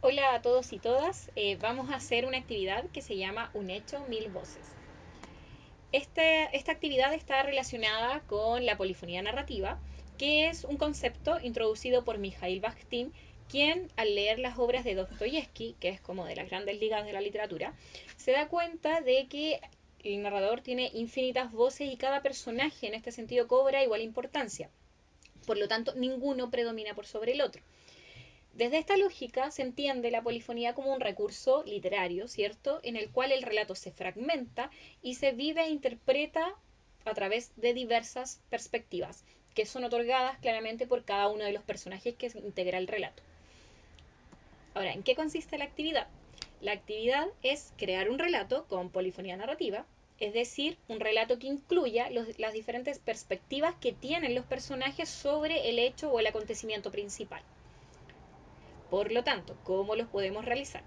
Hola a todos y todas. Vamos a hacer una actividad que se llama Un hecho, mil voces. Esta actividad está relacionada con la polifonía narrativa, que es un concepto introducido por Mikhail Bakhtin, quien al leer las obras de Dostoyevsky, que es como de las grandes ligas de la literatura, se da cuenta de que el narrador tiene infinitas voces y cada personaje en este sentido cobra igual importancia. Por lo tanto, ninguno predomina por sobre el otro. Desde esta lógica se entiende la polifonía como un recurso literario, ¿cierto?, en el cual el relato se fragmenta y se vive e interpreta a través de diversas perspectivas, que son otorgadas claramente por cada uno de los personajes que integra el relato. Ahora, ¿en qué consiste la actividad? La actividad es crear un relato con polifonía narrativa, es decir, un relato que incluya las diferentes perspectivas que tienen los personajes sobre el hecho o el acontecimiento principal. Por lo tanto, ¿cómo los podemos realizar?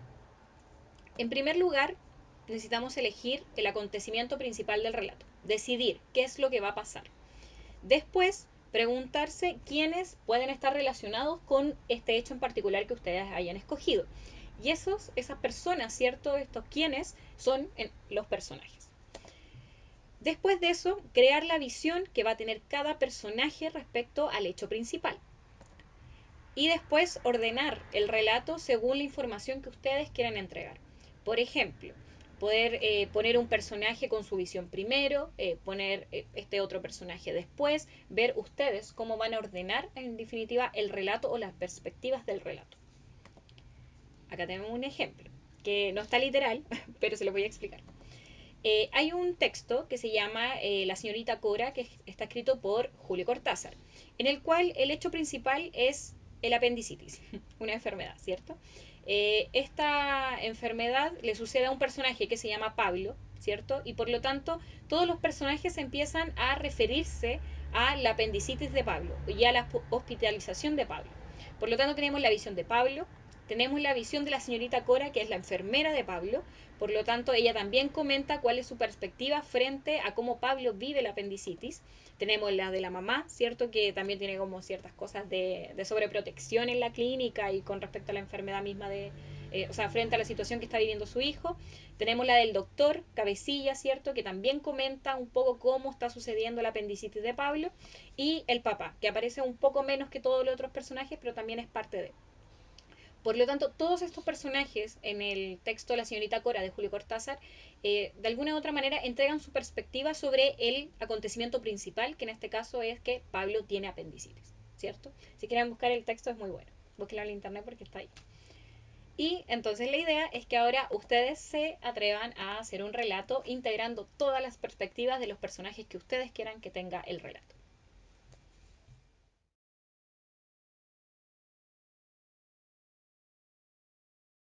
En primer lugar, necesitamos elegir el acontecimiento principal del relato, decidir qué es lo que va a pasar. Después, preguntarse quiénes pueden estar relacionados con este hecho en particular que ustedes hayan escogido. Y esas personas, ¿cierto? Estos quiénes son los personajes. Después de eso, crear la visión que va a tener cada personaje respecto al hecho principal. Y después ordenar el relato según la información que ustedes quieran entregar. Por ejemplo, poder poner un personaje con su visión primero, poner este otro personaje después, ver ustedes cómo van a ordenar en definitiva el relato o las perspectivas del relato. Acá tenemos un ejemplo, que no está literal, pero se lo voy a explicar. Hay un texto que se llama La señorita Cora, que está escrito por Julio Cortázar, en el cual el hecho principal es el apendicitis, una enfermedad, ¿cierto? Esta enfermedad le sucede a un personaje que se llama Pablo, ¿cierto? Y por lo tanto, todos los personajes empiezan a referirse a la apendicitis de Pablo y a la hospitalización de Pablo. Por lo tanto, tenemos la visión de Pablo, tenemos la visión de la señorita Cora, que es la enfermera de Pablo. Por lo tanto, ella también comenta cuál es su perspectiva frente a cómo Pablo vive la apendicitis. Tenemos la de la mamá, ¿cierto? Que también tiene como ciertas cosas de sobreprotección en la clínica y con respecto a la enfermedad misma o sea, frente a la situación que está viviendo su hijo. Tenemos la del doctor Cabecilla, ¿cierto? Que también comenta un poco cómo está sucediendo la apendicitis de Pablo. Y el papá, que aparece un poco menos que todos los otros personajes, pero también es parte de. Por lo tanto, todos estos personajes en el texto La señorita Cora de Julio Cortázar, de alguna u otra manera entregan su perspectiva sobre el acontecimiento principal, que en este caso es que Pablo tiene apendicitis, ¿cierto? Si quieren buscar el texto es muy bueno, búsquenlo en internet porque está ahí. Y entonces la idea es que ahora ustedes se atrevan a hacer un relato integrando todas las perspectivas de los personajes que ustedes quieran que tenga el relato.